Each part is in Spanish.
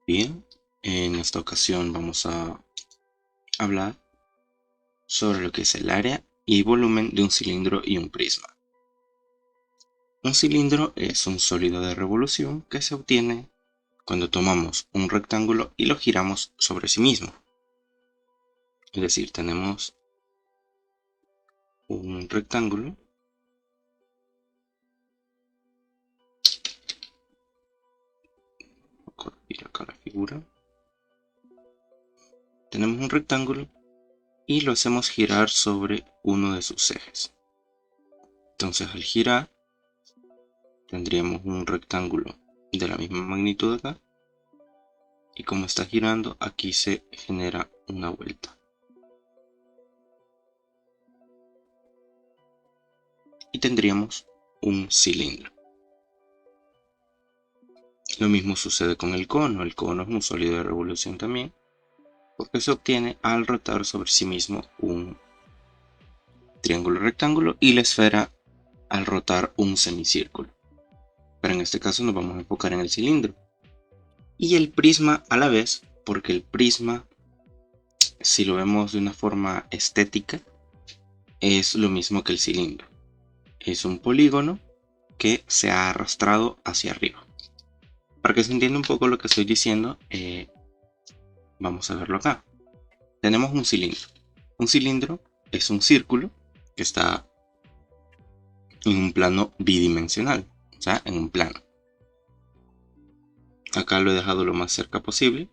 Bien, en esta ocasión vamos a hablar sobre lo que es el área y volumen de un cilindro y un prisma. Un cilindro es un sólido de revolución que se obtiene cuando tomamos un rectángulo y lo giramos sobre sí mismo. Es decir, tenemos un rectángulo voy a corregir acá la figura. Tenemos un rectángulo y lo hacemos girar sobre uno de sus ejes. Entonces, al girar, tendríamos un rectángulo de la misma magnitud acá. Y como está girando, aquí se genera una vuelta. Y tendríamos un cilindro. Lo mismo sucede con el cono. El cono es un sólido de revolución también, porque se obtiene al rotar sobre sí mismo un triángulo rectángulo y la esfera al rotar un semicírculo. Pero en este caso nos vamos a enfocar en el cilindro. Y el prisma a la vez, porque el prisma, si lo vemos de una forma estética, es lo mismo que el cilindro. Es un polígono que se ha arrastrado hacia arriba. Para que se entienda un poco lo que estoy diciendo, vamos a verlo acá. Tenemos un cilindro. Un cilindro es un círculo que está en un plano bidimensional, o sea, en un plano. Acá lo he dejado lo más cerca posible,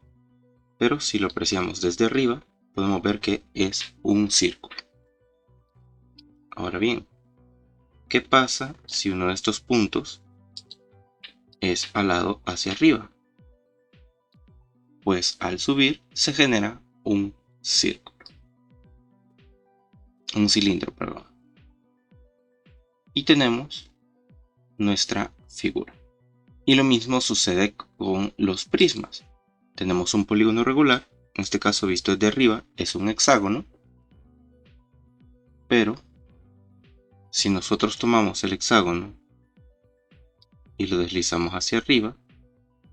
pero si lo apreciamos desde arriba, podemos ver que es un círculo. Ahora bien, ¿qué pasa si uno de estos puntos es alado hacia arriba? Pues al subir se genera un círculo. Un cilindro, perdón. Y tenemos nuestra figura. Y lo mismo sucede con los prismas. Tenemos un polígono regular, en este caso visto desde arriba es un hexágono, pero si nosotros tomamos el hexágono y lo deslizamos hacia arriba,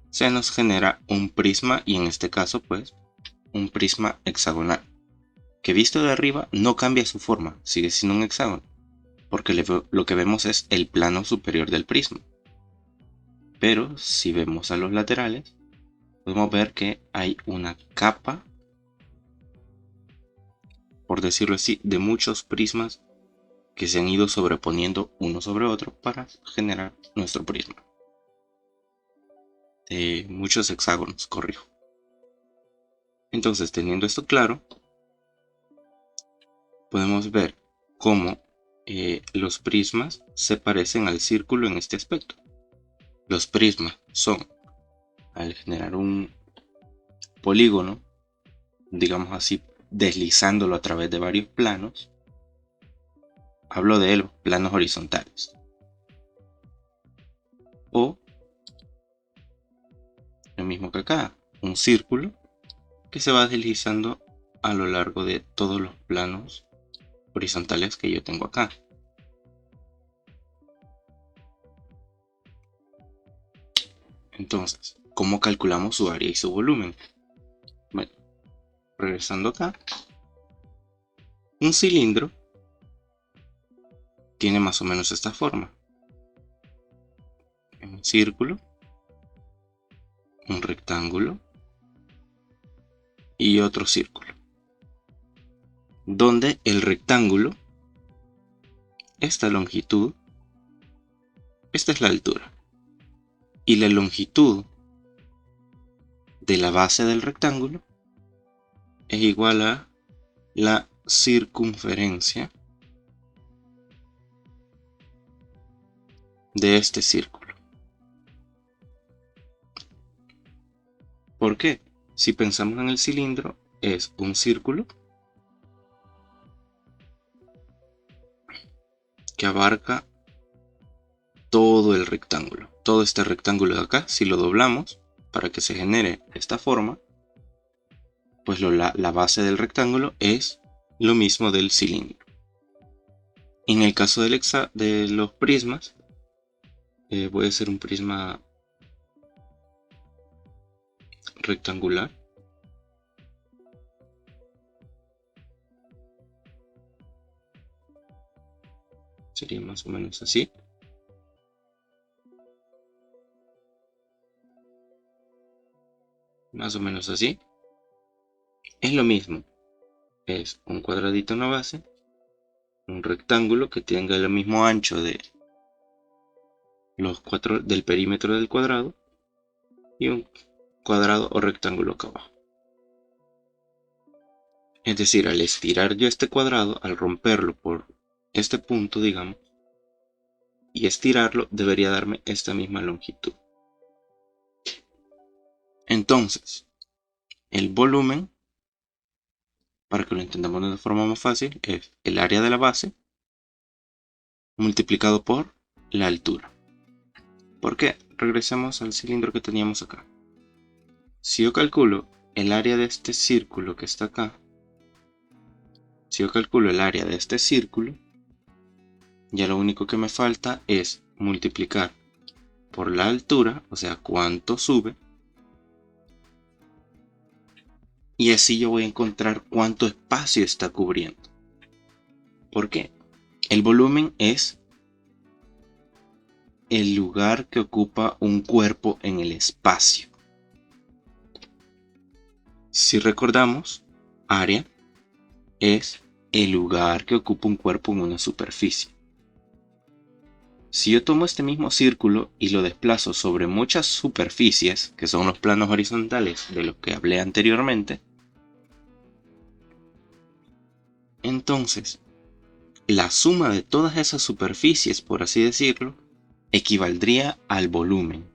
se nos genera un prisma y en este caso pues un prisma hexagonal, que visto de arriba no cambia su forma, sigue siendo un hexágono, porque lo que vemos es el plano superior del prisma. Pero si vemos a los laterales, podemos ver que hay una capa, por decirlo así, de muchos prismas que se han ido sobreponiendo uno sobre otro para generar nuestro prisma. De muchos hexágonos, corrijo. Entonces, teniendo esto claro, podemos ver cómo los prismas se parecen al círculo en este aspecto. Los prismas son, al generar un polígono, digamos así, deslizándolo a través de varios planos, hablo de los planos horizontales. O lo mismo que acá, un círculo que se va deslizando a lo largo de todos los planos horizontales que yo tengo acá. Entonces, ¿cómo calculamos su área y su volumen? Bueno, regresando acá, un cilindro tiene más o menos esta forma. Un círculo, un rectángulo y otro círculo. Donde el rectángulo, esta longitud, esta es la altura. Y la longitud de la base del rectángulo es igual a la circunferencia de este círculo. ¿Por qué? Si pensamos en el cilindro, es un círculo que abarca todo el rectángulo. Todo este rectángulo de acá, si lo doblamos para que se genere esta forma, pues la base del rectángulo es lo mismo del cilindro. En el caso de los prismas, voy a hacer un prisma rectangular. Sería más o menos así. Más o menos así. Es lo mismo. Es un cuadradito en la base. Un rectángulo que tenga el mismo ancho de los cuatro del perímetro del cuadrado. Y un cuadrado o rectángulo acá abajo. Es decir, al estirar yo este cuadrado, al romperlo por este punto, digamos, y estirarlo, debería darme esta misma longitud. Entonces, el volumen, para que lo entendamos de una forma más fácil, es el área de la base multiplicado por la altura. ¿Por qué? Regresemos al cilindro que teníamos acá. Si yo calculo el área de este círculo que está acá, si yo calculo el área de este círculo, ya lo único que me falta es multiplicar por la altura, o sea, cuánto sube, y así yo voy a encontrar cuánto espacio está cubriendo. ¿Por qué? El volumen es el lugar que ocupa un cuerpo en el espacio. Si recordamos, área es el lugar que ocupa un cuerpo en una superficie. Si yo tomo este mismo círculo y lo desplazo sobre muchas superficies, que son los planos horizontales de los que hablé anteriormente, entonces la suma de todas esas superficies, por así decirlo, equivaldría al volumen.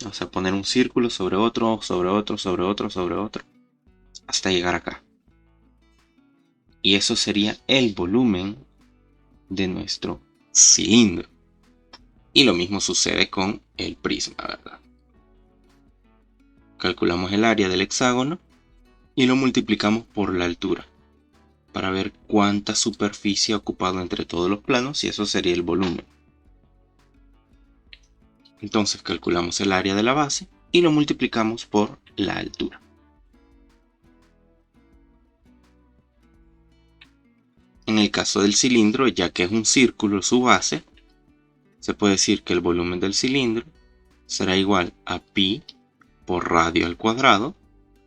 O sea, poner un círculo sobre otro, sobre otro, sobre otro, sobre otro, hasta llegar acá. Y eso sería el volumen de nuestro cilindro. Y lo mismo sucede con el prisma, ¿verdad? Calculamos el área del hexágono y lo multiplicamos por la altura para ver cuánta superficie ha ocupado entre todos los planos, y eso sería el volumen. Entonces calculamos el área de la base y lo multiplicamos por la altura. En el caso del cilindro, ya que es un círculo su base, se puede decir que el volumen del cilindro será igual a pi por radio al cuadrado,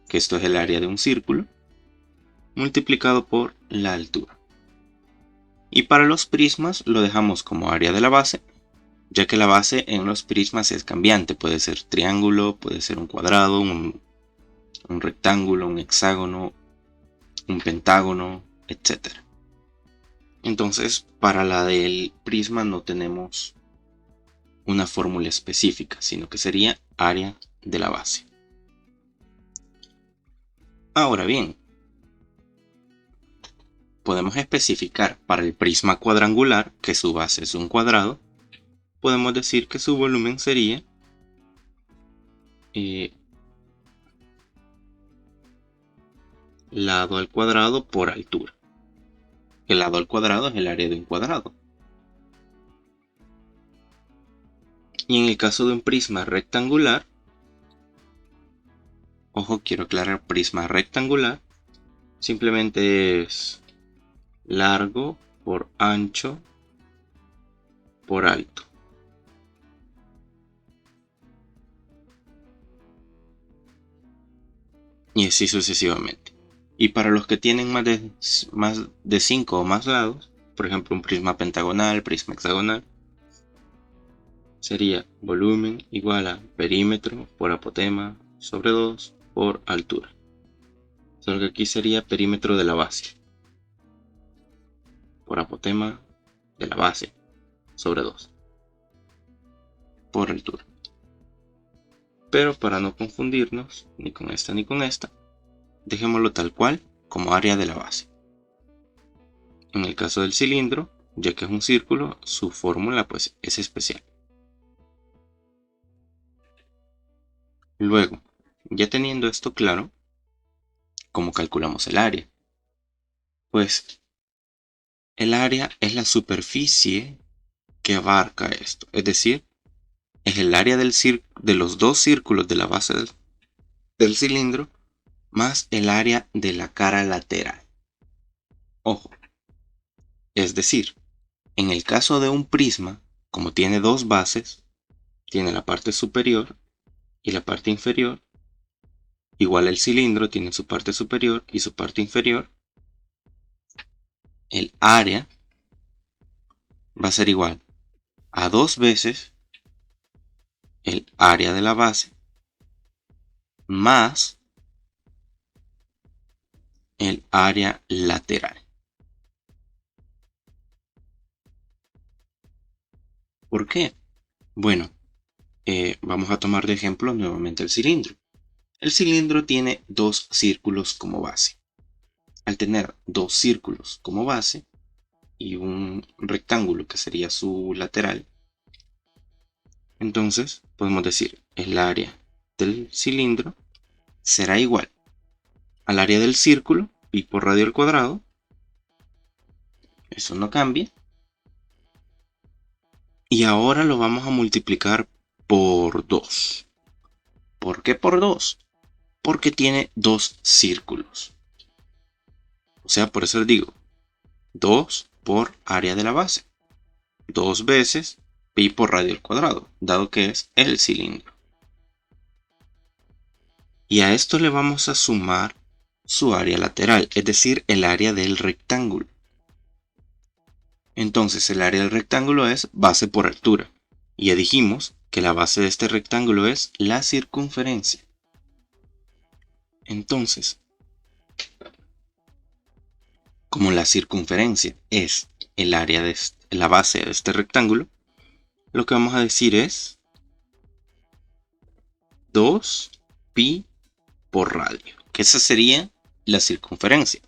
que esto es el área de un círculo, multiplicado por la altura. Y para los prismas lo dejamos como área de la base, ya que la base en los prismas es cambiante. Puede ser triángulo, puede ser un cuadrado, un rectángulo, un hexágono, un pentágono, etc. Entonces, para la del prisma no tenemos una fórmula específica, sino que sería área de la base. Ahora bien, podemos especificar para el prisma cuadrangular, que su base es un cuadrado, podemos decir que su volumen sería lado al cuadrado por altura. El lado al cuadrado es el área de un cuadrado. Y en el caso de un prisma rectangular, ojo, quiero aclarar, prisma rectangular simplemente es largo por ancho por alto. Y así sucesivamente. Y para los que tienen más de 5 o más lados, por ejemplo un prisma pentagonal, prisma hexagonal, sería volumen igual a perímetro por apotema sobre 2 por altura. Solo que aquí sería perímetro de la base por apotema de la base sobre 2 por altura. Pero para no confundirnos ni con esta ni con esta, dejémoslo tal cual como área de la base. En el caso del cilindro, ya que es un círculo, su fórmula pues es especial. Luego, ya teniendo esto claro, ¿cómo calculamos el área? Pues el área es la superficie que abarca esto, es decir, es el área de los dos círculos de la base del cilindro más el área de la cara lateral. Ojo, es decir, en el caso de un prisma, como tiene dos bases, tiene la parte superior y la parte inferior. Igual el cilindro tiene su parte superior y su parte inferior. El área va a ser igual a 2 veces el área de la base más el área lateral. ¿Por qué? Bueno, vamos a tomar de ejemplo nuevamente el cilindro. El cilindro tiene dos círculos como base. Al tener dos círculos como base y un rectángulo que sería su lateral, entonces podemos decir el área del cilindro será igual al área del círculo, pi por radio al cuadrado. Eso no cambia. Y ahora lo vamos a multiplicar por 2. ¿Por qué por 2? Porque tiene dos círculos. O sea, por eso les digo 2 por área de la base. 2 veces pi por radio al cuadrado, dado que es el cilindro. Y a esto le vamos a sumar su área lateral, es decir, el área del rectángulo. Entonces el área del rectángulo es base por altura. Y ya dijimos que la base de este rectángulo es la circunferencia. Entonces, como la circunferencia es el área de la base de este rectángulo, lo que vamos a decir es 2 pi por radio, que esa sería la circunferencia.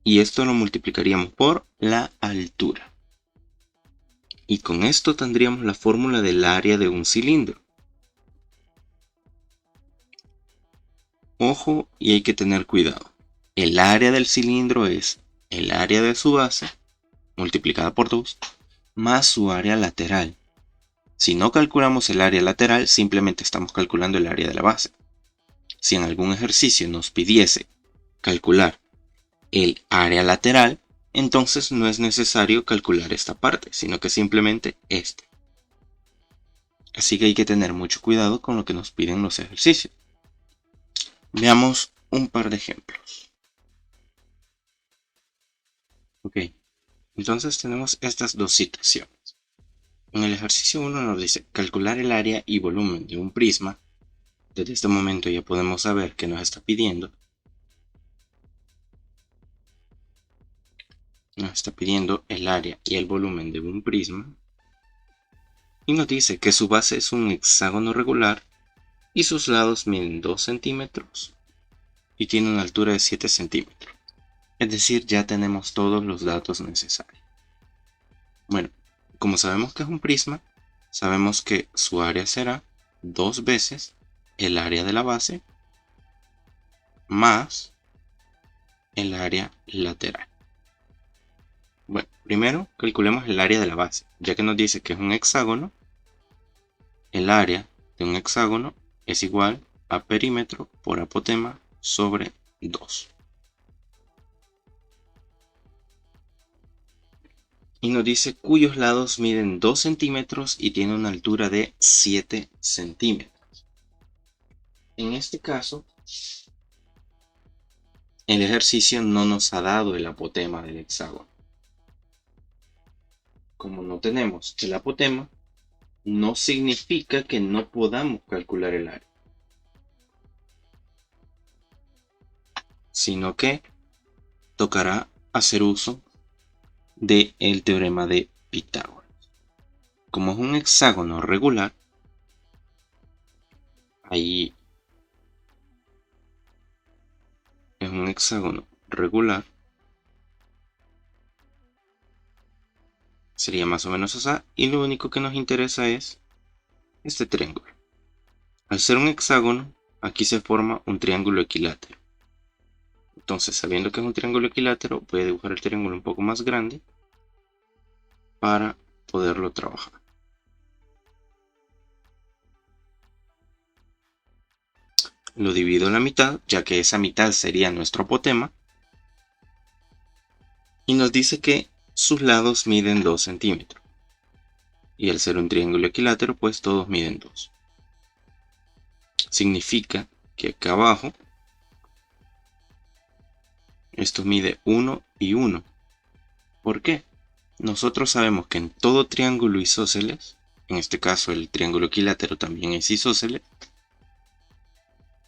Y esto lo multiplicaríamos por la altura. Y con esto tendríamos la fórmula del área de un cilindro. Ojo, y hay que tener cuidado. El área del cilindro es el área de su base multiplicada por 2 más su área lateral. Si no calculamos el área lateral, simplemente estamos calculando el área de la base. Si en algún ejercicio nos pidiese calcular el área lateral, entonces no es necesario calcular esta parte, sino que simplemente esta. Así que hay que tener mucho cuidado con lo que nos piden los ejercicios. Veamos un par de ejemplos. Ok, entonces tenemos estas dos situaciones. En el ejercicio 1 nos dice calcular el área y volumen de un prisma. Desde este momento ya podemos saber que nos está pidiendo. Nos está pidiendo el área y el volumen de un prisma. Y nos dice que su base es un hexágono regular y sus lados miden 2 centímetros y tiene una altura de 7 centímetros. Es decir, ya tenemos todos los datos necesarios. Bueno, como sabemos que es un prisma, sabemos que su área será 2 veces el área de la base más el área lateral. Bueno, primero calculemos el área de la base. Ya que nos dice que es un hexágono, el área de un hexágono es igual a perímetro por apotema sobre 2. Y nos dice cuyos lados miden 2 centímetros y tiene una altura de 7 centímetros. En este caso, el ejercicio no nos ha dado el apotema del hexágono. Como no tenemos el apotema, no significa que no podamos calcular el área, sino que tocará hacer uso del teorema de Pitágoras. Como es un hexágono regular, ahí es un hexágono regular, sería más o menos así, y lo único que nos interesa es este triángulo. Al ser un hexágono, aquí se forma un triángulo equilátero. Entonces, sabiendo que es un triángulo equilátero, voy a dibujar el triángulo un poco más grande para poderlo trabajar. lo divido en la mitad, ya que esa mitad sería nuestro apotema. Y nos dice que sus lados miden 2 centímetros. Y al ser un triángulo equilátero, pues todos miden 2. Significa que acá abajo, esto mide 1 y 1. ¿Por qué? Nosotros sabemos que en todo triángulo isósceles, en este caso el triángulo equilátero también es isósceles,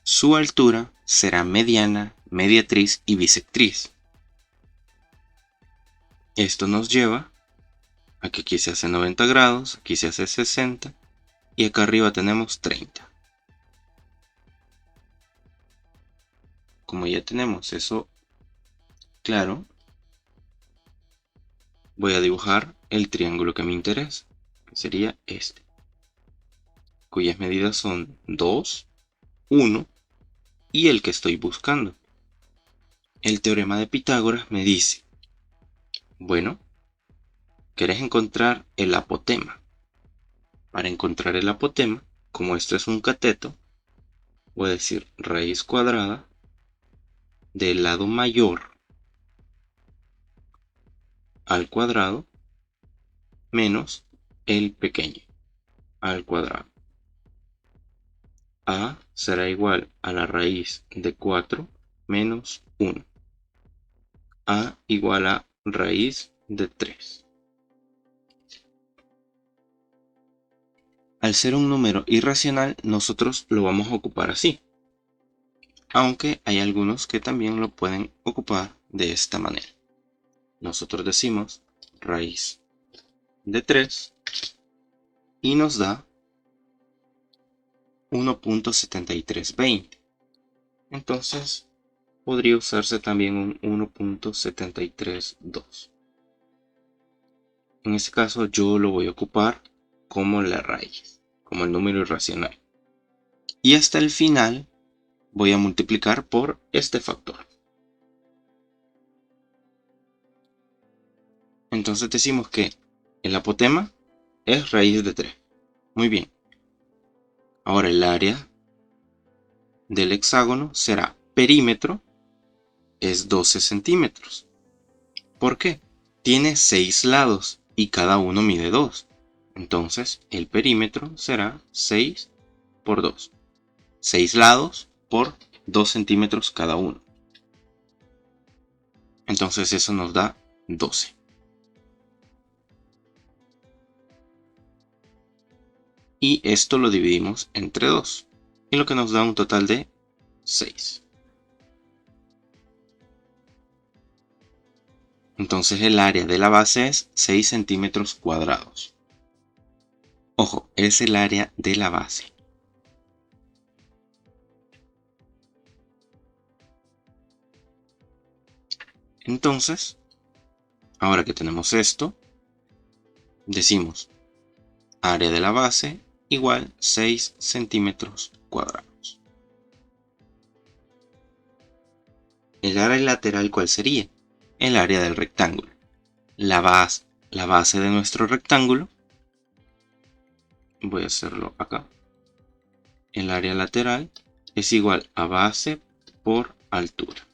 su altura será mediana, mediatriz y bisectriz. Esto nos lleva a que aquí se hace 90 grados, aquí se hace 60 y acá arriba tenemos 30. Como ya tenemos eso claro, voy a dibujar el triángulo que me interesa, que sería este, cuyas medidas son 2, 1 y el que estoy buscando. El teorema de Pitágoras me dice, bueno, querés encontrar el apotema. Para encontrar el apotema, como esto es un cateto, voy a decir raíz cuadrada del lado mayor al cuadrado menos el pequeño al cuadrado. A será igual a la raíz de 4 menos 1. A igual a raíz de 3. Al ser un número irracional, nosotros lo vamos a ocupar así. Aunque hay algunos que también lo pueden ocupar de esta manera. Nosotros decimos raíz de 3 y nos da 1.7320. Entonces podría usarse también un 1.732. En este caso yo lo voy a ocupar como la raíz, como el número irracional. Y hasta el final voy a multiplicar por este factor. Entonces decimos que el apotema es raíz de 3. Muy bien. Ahora el área del hexágono será perímetro, es 12 centímetros. ¿Por qué? Tiene 6 lados y cada uno mide 2. Entonces el perímetro será 6 por 2. 6 lados por 2 centímetros cada uno. Entonces eso nos da 12. Y esto lo dividimos entre 2. Y lo que nos da un total de 6. Entonces el área de la base es 6 centímetros cuadrados. Ojo, es el área de la base. Entonces, ahora que tenemos esto, decimos área de la base igual 6 centímetros cuadrados. El área lateral, ¿cuál sería? El área del rectángulo. La base de nuestro rectángulo, voy a hacerlo acá. El área lateral es igual a base por altura.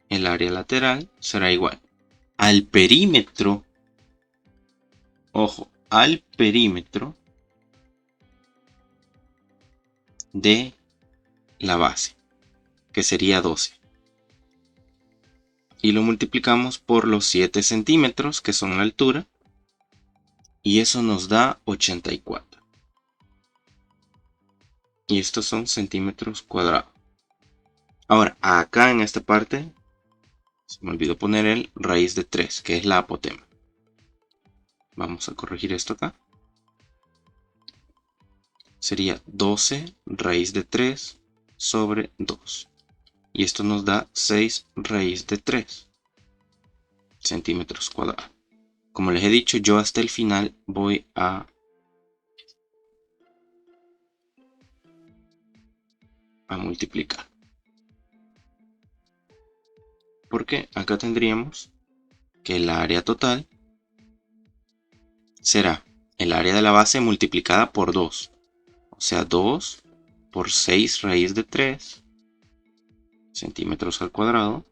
El área lateral será igual al perímetro, ojo, al perímetro de la base, que sería 12. Y lo multiplicamos por los 7 centímetros, que son la altura, y eso nos da 84. Y estos son centímetros cuadrados. Ahora, acá en esta parte, se me olvidó poner el raíz de 3, que es la apotema. Vamos a corregir esto acá. Sería 12 raíz de 3 sobre 2. Y esto nos da 6 raíz de 3 centímetros cuadrados. Como les he dicho, yo hasta el final voy a multiplicar. Porque acá tendríamos que el área total será el área de la base multiplicada por 2. O sea, 2 por 6 raíz de 3 centímetros al cuadrado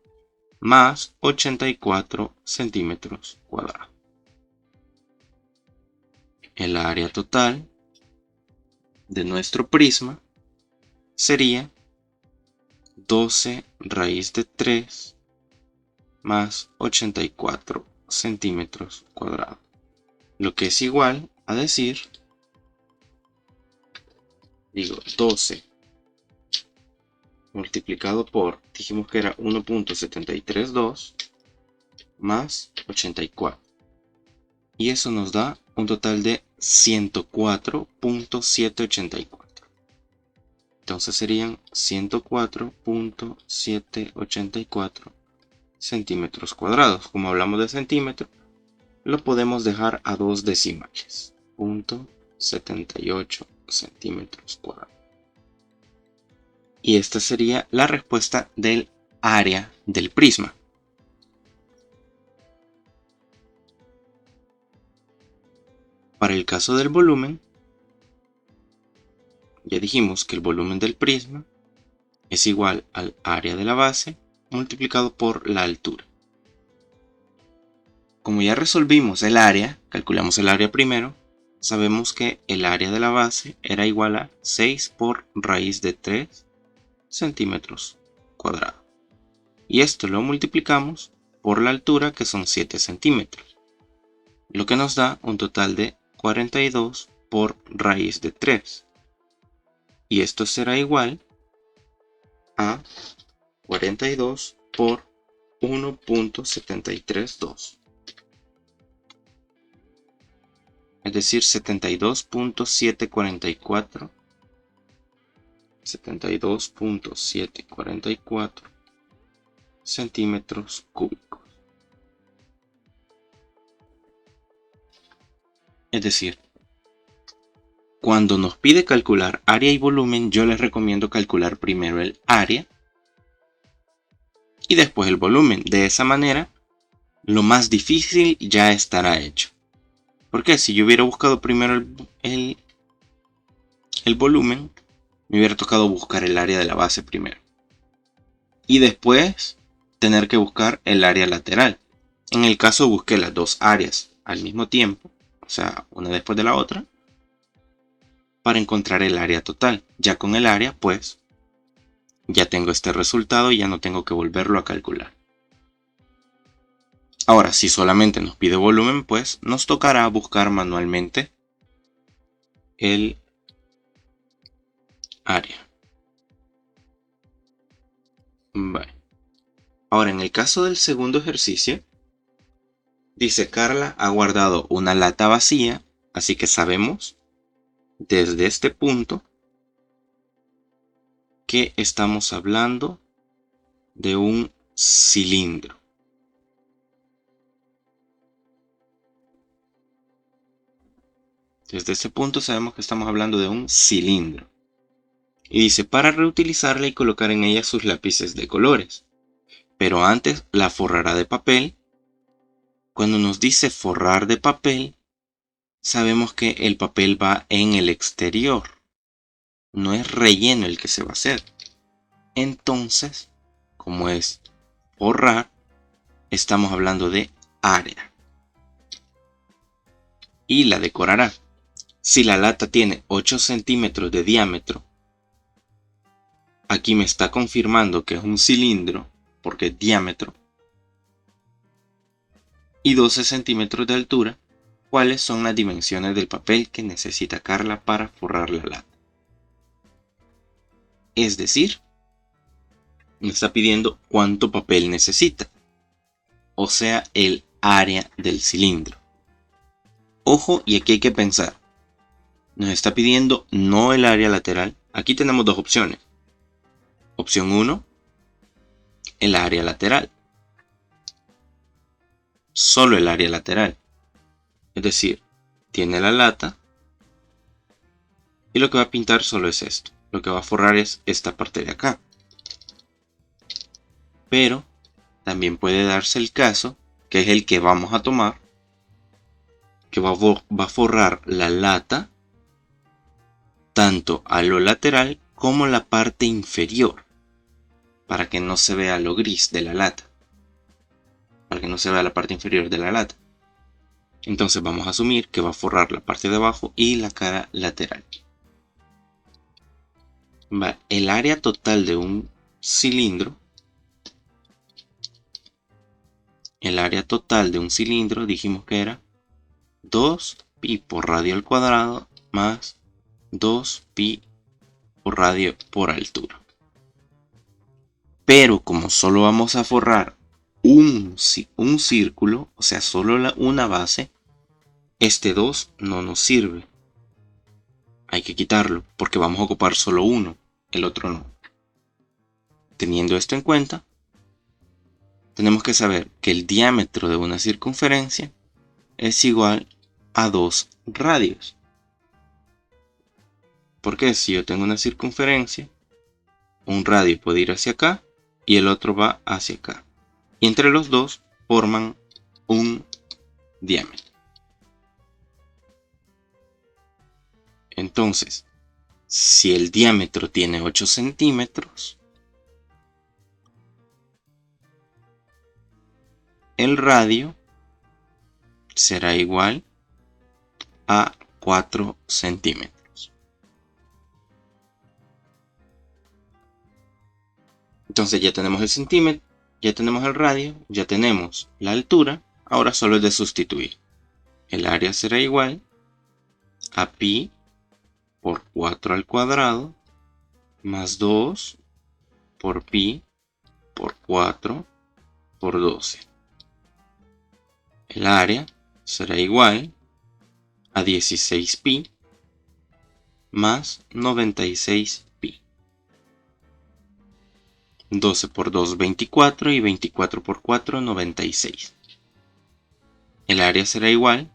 más 84 centímetros cuadrados. El área total de nuestro prisma sería 12 raíz de 3 más 84 centímetros cuadrados, lo que es igual a decir, 12 multiplicado por, dijimos que era 1.732 más 84, y eso nos da un total de 104.784. Entonces serían 104.784 centímetros cuadrados. Como hablamos de centímetro, lo podemos dejar a 2 decimales, 0.78 centímetros cuadrados. Y esta sería la respuesta del área del prisma. Para el caso del volumen, ya dijimos que el volumen del prisma es igual al área de la base multiplicado por la altura. Como ya resolvimos el área, calculamos el área primero, sabemos que el área de la base era igual a 6 por raíz de 3 centímetros cuadrados. Y esto lo multiplicamos por la altura, que son 7 centímetros, lo que nos da un total de 42 por raíz de 3. Y esto será igual a 42 por 1.732. Es decir, 72.744 centímetros cúbicos. Es decir, cuando nos pide calcular área y volumen, yo les recomiendo calcular primero el área y después el volumen. De esa manera, lo más difícil ya estará hecho. Porque si yo hubiera buscado primero el volumen, me hubiera tocado buscar el área de la base primero. Y después tener que buscar el área lateral. En el caso busqué las dos áreas al mismo tiempo, o sea, una después de la otra, para encontrar el área total. Ya con el área, pues, ya tengo este resultado y ya no tengo que volverlo a calcular. Ahora, si solamente nos pide volumen, pues nos tocará buscar manualmente el área. Vale. Ahora, en el caso del segundo ejercicio, dice: Carla ha guardado una lata vacía, así que sabemos desde este punto que estamos hablando de un cilindro. Desde este punto sabemos que estamos hablando de un cilindro. Y dice: para reutilizarla y colocar en ella sus lápices de colores. Pero antes la forrará de papel. Cuando nos dice forrar de papel, sabemos que el papel va en el exterior. No es relleno el que se va a hacer. Entonces, como es forrar, estamos hablando de área. Y la decorará. Si la lata tiene 8 centímetros de diámetro, aquí me está confirmando que es un cilindro, porque es diámetro, y 12 centímetros de altura, ¿cuáles son las dimensiones del papel que necesita Carla para forrar la lata? Es decir, me está pidiendo cuánto papel necesita, o sea, el área del cilindro. Ojo, y aquí hay que pensar. Nos está pidiendo no el área lateral. Aquí tenemos dos opciones. Opción 1, el área lateral. Solo el área lateral. Es decir, tiene la lata y lo que va a pintar solo es esto. Lo que va a forrar es esta parte de acá. Pero también puede darse el caso, que es el que vamos a tomar, que va a forrar la lata tanto a lo lateral como la parte inferior, para que no se vea lo gris de la lata, para que no se vea la parte inferior de la lata. Entonces vamos a asumir que va a forrar la parte de abajo y la cara lateral. El área total de un cilindro, dijimos que era 2pi por radio al cuadrado más 2pi por radio por altura. Pero como solo vamos a forrar un círculo, o sea, solo una base, este 2 no nos sirve. Hay que quitarlo porque vamos a ocupar solo uno, el otro no. Teniendo esto en cuenta, tenemos que saber que el diámetro de una circunferencia es igual a 2 radios. Porque si yo tengo una circunferencia, un radio puede ir hacia acá y el otro va hacia acá. Y entre los dos forman un diámetro. Entonces, si el diámetro tiene 8 centímetros, el radio será igual a 4 centímetros. Entonces ya tenemos el centímetro, ya tenemos el radio, ya tenemos la altura. Ahora solo es de sustituir. El área será igual a pi por 4 al cuadrado más 2 por pi por 4 por 12. El área será igual a 16pi más 96pi. 12 por 2, 24 y 24 por 4, 96. El área será igual.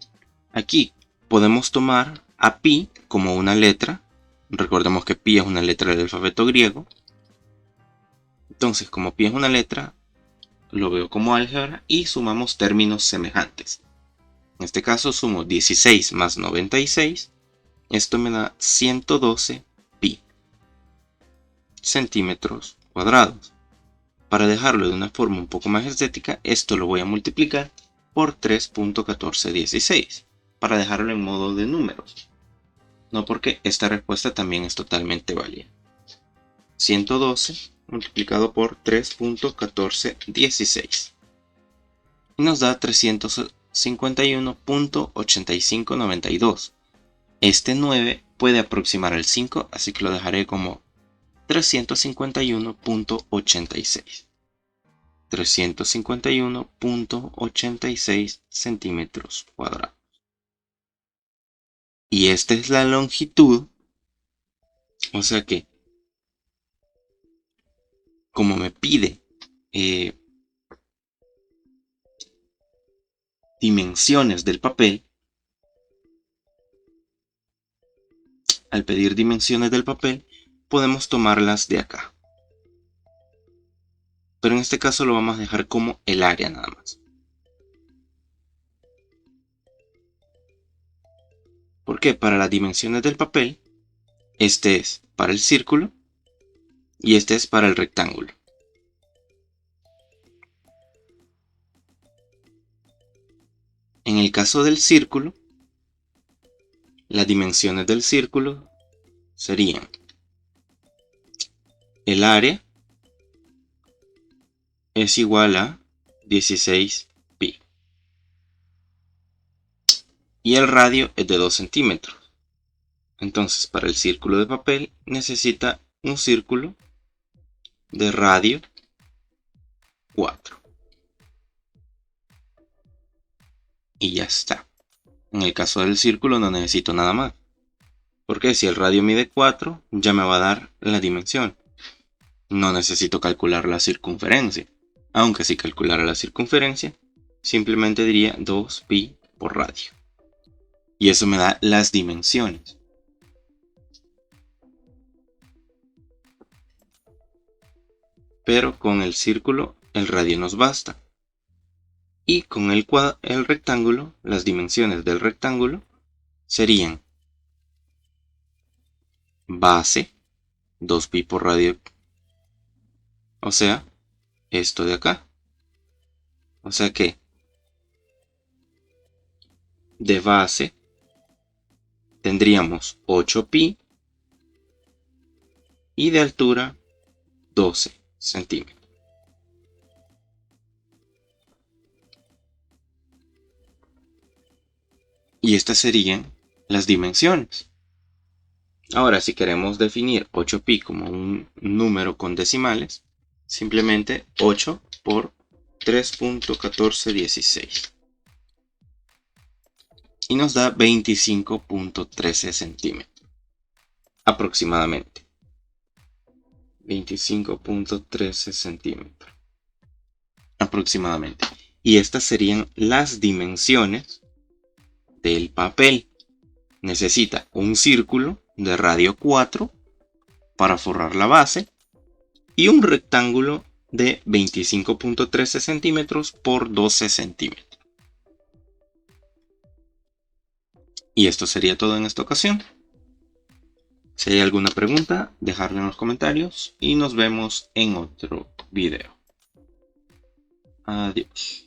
Aquí podemos tomar a pi como una letra. Recordemos que pi es una letra del alfabeto griego. Entonces, como pi es una letra, lo veo como álgebra y sumamos términos semejantes. En este caso sumo 16 más 96. Esto me da 112 pi centímetros cuadrados. Para dejarlo de una forma un poco más estética, esto lo voy a multiplicar por 3.1416 para dejarlo en modo de números. No, porque esta respuesta también es totalmente válida. 112 multiplicado por 3.1416 y nos da 351.8592. Este 9 puede aproximar al 5, así que lo dejaré como 351.86. 351.86 centímetros cuadrados. Y esta es la longitud, o sea que, como me pide dimensiones del papel, al pedir dimensiones del papel, podemos tomarlas de acá. Pero en este caso lo vamos a dejar como el área nada más. Porque para las dimensiones del papel, este es para el círculo y este es para el rectángulo. En el caso del círculo, las dimensiones del círculo serían el área es igual a 16pi y el radio es de 2 centímetros. Entonces, para el círculo de papel necesita un círculo de radio 4. Y ya está. En el caso del círculo no necesito nada más. Porque si el radio mide 4, ya me va a dar la dimensión. No necesito calcular la circunferencia. Aunque si calculara la circunferencia, simplemente diría 2pi por radio. Y eso me da las dimensiones. Pero con el círculo el radio nos basta. Y con el rectángulo, las dimensiones del rectángulo serían base 2pi por radio. O sea, esto de acá. O sea que de base tendríamos 8pi y de altura 12 centímetros. Y estas serían las dimensiones. Ahora, si queremos definir 8pi como un número con decimales, simplemente 8 por 3.1416. Y nos da 25.13 centímetros. Aproximadamente. 25.13 centímetros. Aproximadamente. Y estas serían las dimensiones del papel. Necesita un círculo de radio 4 para forrar la base y un rectángulo de 25.13 centímetros por 12 centímetros. Y esto sería todo en esta ocasión. Si hay alguna pregunta, dejadla en los comentarios y nos vemos en otro video. Adiós.